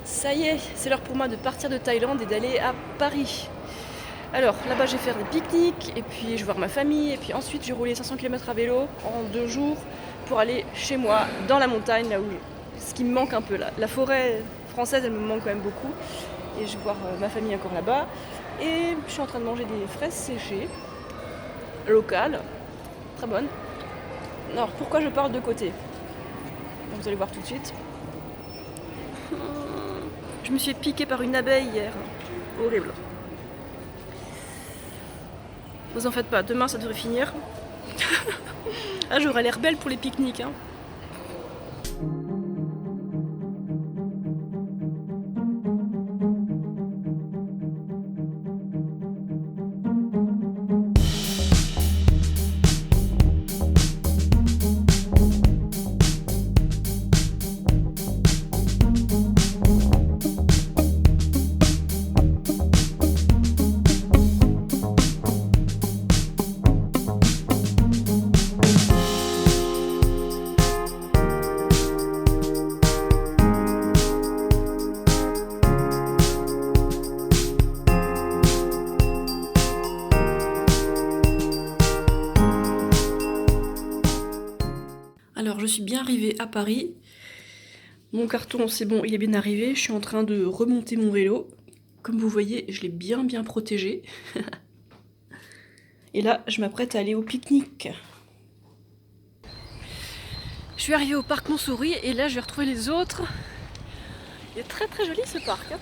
Ça y est, c'est l'heure pour moi de partir de Thaïlande et d'aller à Paris. Alors là-bas, je vais faire des pique-niques, et puis je vais voir ma famille, et puis ensuite je vais rouler 500 km à vélo en 2 jours pour aller chez moi, dans la montagne, là où ce qui me manque un peu là. La forêt française, elle me manque quand même beaucoup, et je vais voir ma famille encore là-bas. Et je suis en train de manger des fraises séchées, locales, très bonnes. Alors pourquoi je parle de côté? Vous allez voir tout de suite. Je me suis piquée par une abeille hier. Horrible. Vous en faites pas, demain ça devrait finir. Ah, j'aurais l'air belle pour les pique-niques, hein. Alors, je suis bien arrivée à Paris. Mon carton, c'est bon, il est bien arrivé. Je suis en train de remonter mon vélo. Comme vous voyez, je l'ai bien protégé. Et là, je m'apprête à aller au pique-nique. Je suis arrivée au parc Montsouris et là, je vais retrouver les autres. Il est très joli ce parc, hein.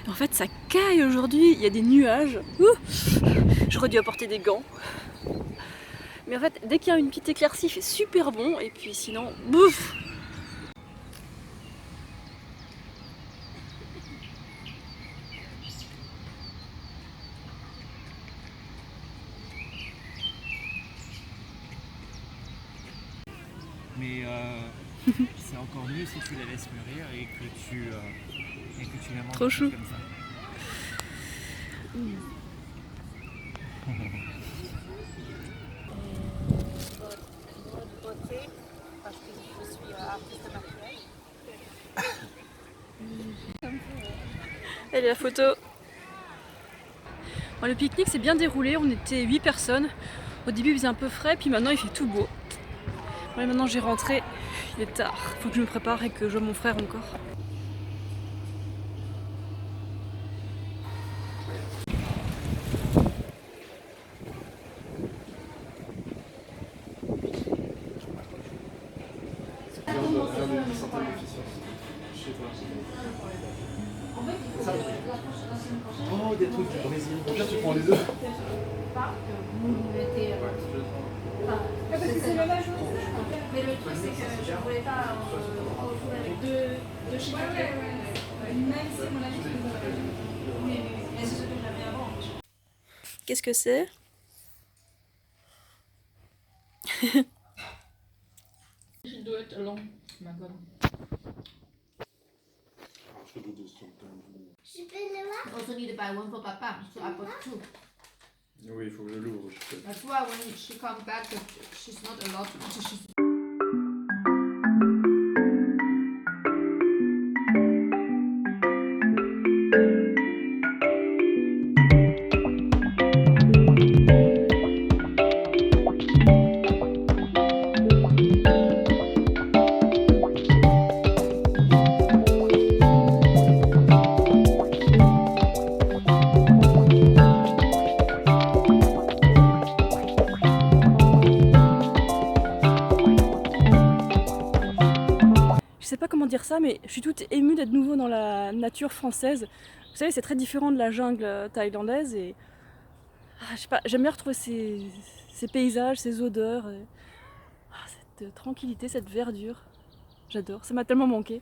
En fait, ça caille aujourd'hui, il y a des nuages. Ouh, j'aurais dû apporter des gants. Mais en fait, dès qu'il y a une petite éclaircie, il fait super bon. Et puis sinon, bouf! Mais c'est encore mieux si tu la laisses mûrir et que tu la manges Trop chou. comme ça. Allez, la photo. Bon, le pique-nique s'est bien déroulé, on était 8 personnes. Au début il faisait un peu frais, puis maintenant il fait tout beau. Ouais, maintenant j'ai rentré, il est tard. Faut que je me prépare et que je vois mon frère encore. Oh, des trucs du Brésil. Donc là, tu prends les deux. Parce que c'est le même jour. Mais le truc, c'est que je ne voulais pas retrouver avec deux chiffres. Même si mon avis, mais c'est ce que j'avais avant. Qu'est-ce que c'est? should do it alone. Oh my god. Also need to buy one for Papa, so I bought two. Oui, il faut que je l'ouvre. That's why when she comes back, she's not allowed to. She's Je sais pas comment dire ça, mais je suis toute émue d'être nouveau dans la nature française. Vous savez, c'est très différent de la jungle thaïlandaise et je sais pas, j'aime bien retrouver ces paysages, ces odeurs, cette tranquillité, cette verdure. J'adore, ça m'a tellement manqué.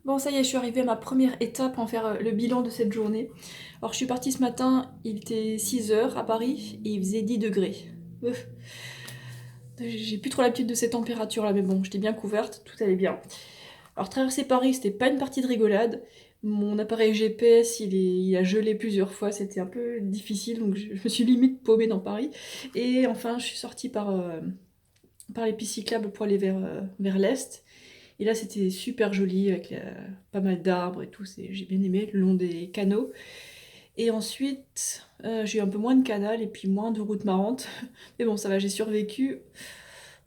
Bon, ça y est, je suis arrivée à ma première étape, en faire le bilan de cette journée. Alors, je suis partie ce matin, il était 6 heures à Paris et il faisait 10 degrés. Ouf. J'ai plus trop l'habitude de ces températures-là, mais bon, j'étais bien couverte, tout allait bien. Alors, traverser Paris, c'était pas une partie de rigolade. Mon appareil GPS, il a gelé plusieurs fois, c'était un peu difficile, donc je me suis limite paumée dans Paris. Et enfin, je suis sortie par les pistes cyclables pour aller vers l'est. Et là, c'était super joli, avec pas mal d'arbres et tout, j'ai bien aimé, le long des canaux. Et ensuite, j'ai eu un peu moins de canal et puis moins de routes marrantes. Mais bon, ça va, j'ai survécu.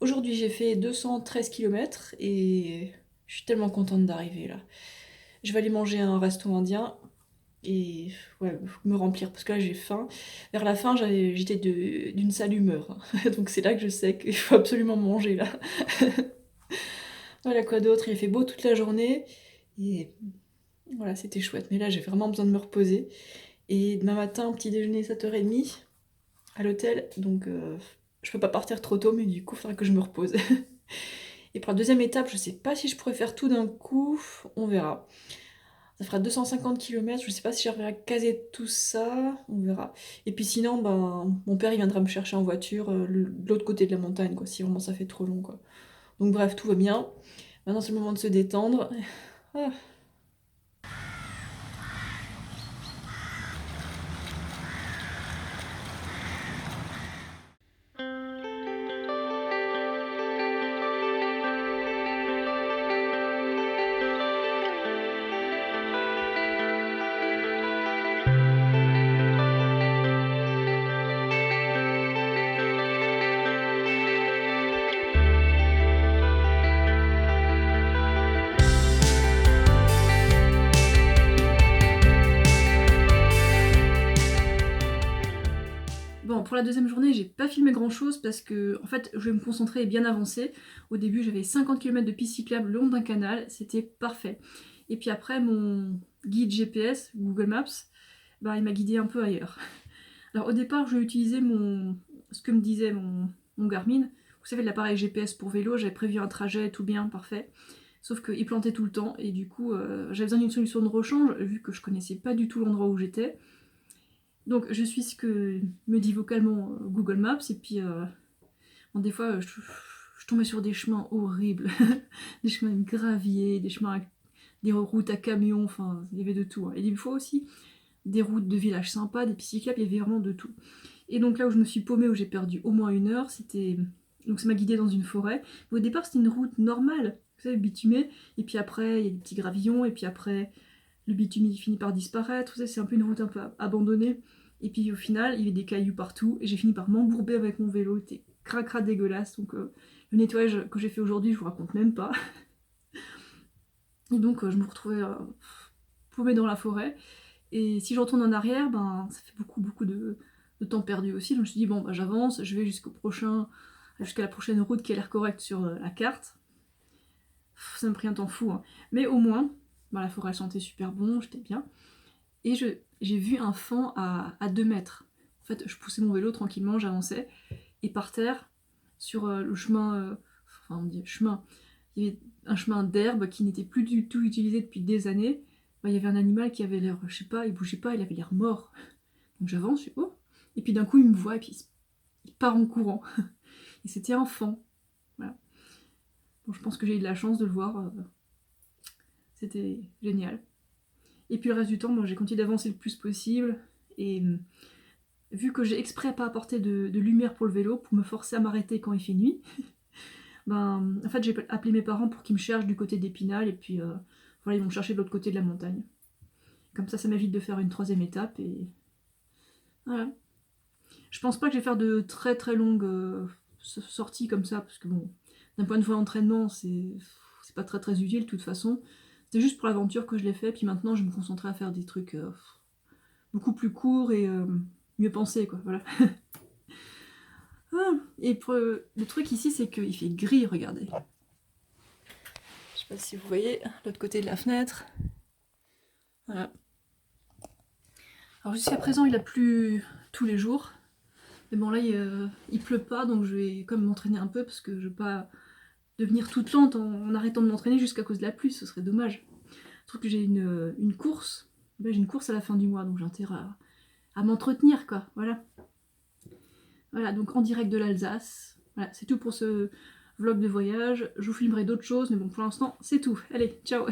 Aujourd'hui, j'ai fait 213 km et je suis tellement contente d'arriver là. Je vais aller manger à un resto indien et ouais, me remplir parce que là j'ai faim. Vers la fin, j'étais d'une sale humeur, hein. Donc c'est là que je sais qu'il faut absolument manger là. Voilà, quoi d'autre, il a fait beau toute la journée et voilà, c'était chouette. Mais là, j'ai vraiment besoin de me reposer. Et demain matin, petit déjeuner 7h30 à l'hôtel, donc je peux pas partir trop tôt, mais du coup, il faudra que je me repose. Et pour la deuxième étape, je sais pas si je pourrais faire tout d'un coup, on verra. Ça fera 250 km, je sais pas si j'arriverai à caser tout ça, on verra. Et puis sinon, ben, mon père il viendra me chercher en voiture de l'autre côté de la montagne, quoi, si vraiment ça fait trop long, quoi. Donc bref, tout va bien. Maintenant, c'est le moment de se détendre. Ah. Bon, pour la deuxième journée, j'ai pas filmé grand chose parce que, en fait, je vais me concentrer et bien avancer. Au début, j'avais 50 km de piste cyclable le long d'un canal, c'était parfait. Et puis après, mon guide GPS, Google Maps, bah, il m'a guidé un peu ailleurs. Alors au départ, je vais utiliser ce que me disait mon Garmin. Vous savez, l'appareil GPS pour vélo, j'avais prévu un trajet tout bien, parfait. Sauf qu'il plantait tout le temps et du coup, j'avais besoin d'une solution de rechange vu que je connaissais pas du tout l'endroit où j'étais. Donc je suis ce que me dit vocalement Google Maps et puis bon, des fois je tombais sur des chemins horribles, des chemins de gravier, des routes à camion, enfin il y avait de tout, hein. Et des fois aussi des routes de villages sympas, des pistes cyclables, il y avait vraiment de tout. Et donc là où je me suis paumée, où j'ai perdu au moins 1 heure, donc ça m'a guidée dans une forêt. Mais au départ c'était une route normale, vous savez, bitumée, et puis après il y a des petits gravillons, et puis après le bitume il finit par disparaître, vous savez, c'est un peu une route un peu abandonnée. Et puis au final, il y avait des cailloux partout, et j'ai fini par m'embourber avec mon vélo, c'était cracra dégueulasse, donc le nettoyage que j'ai fait aujourd'hui, je vous raconte même pas. Et donc je me retrouvais paumée dans la forêt, et si je retourne en arrière, ben ça fait beaucoup de temps perdu aussi, donc je me suis dit, bon, bah, j'avance, je vais jusqu'à la prochaine route qui a l'air correcte sur la carte. Ça me pris un temps fou, hein. Mais au moins, bah, la forêt sentait super bon, j'étais bien. Et j'ai vu un fan à 2 mètres. En fait, je poussais mon vélo tranquillement, j'avançais, et par terre, sur le chemin, enfin on dit chemin, il y avait un chemin d'herbe qui n'était plus du tout utilisé depuis des années. Bah, il y avait un animal qui avait l'air, je sais pas, il bougeait pas, il avait l'air mort. Donc j'avance, je suis oh, et puis d'un coup il me voit et puis il part en courant. Et c'était un fan. Voilà. Bon, je pense que j'ai eu de la chance de le voir. C'était génial. Et puis le reste du temps, moi, j'ai continué d'avancer le plus possible. Et vu que j'ai exprès pas apporté de lumière pour le vélo, pour me forcer à m'arrêter quand il fait nuit, ben, en fait, j'ai appelé mes parents pour qu'ils me cherchent du côté d'Épinal. Et puis, voilà, ils vont me chercher de l'autre côté de la montagne. Comme ça m'évite de faire une 3e étape. Et voilà. Je pense pas que je vais faire de très très longues sorties comme ça, parce que bon, d'un point de vue entraînement, c'est pas très très utile de toute façon. C'est juste pour l'aventure que je l'ai fait, puis maintenant je vais me concentrer à faire des trucs beaucoup plus courts et mieux pensés, quoi, voilà. Ah, et le truc ici, c'est qu'il fait gris, regardez. Je sais pas si vous voyez, l'autre côté de la fenêtre. Voilà. Alors jusqu'à présent, il a plu tous les jours. Mais bon, là, il pleut pas, donc je vais quand même m'entraîner un peu, parce que je veux pas devenir toute lente en arrêtant de m'entraîner juste à cause de la pluie, ce serait dommage. Surtout que j'ai une course. Ben, j'ai une course à la fin du mois, donc j'ai intérêt à m'entretenir, quoi. Voilà. Voilà, donc en direct de l'Alsace. Voilà, c'est tout pour ce vlog de voyage. Je vous filmerai d'autres choses, mais bon, pour l'instant, c'est tout. Allez, ciao!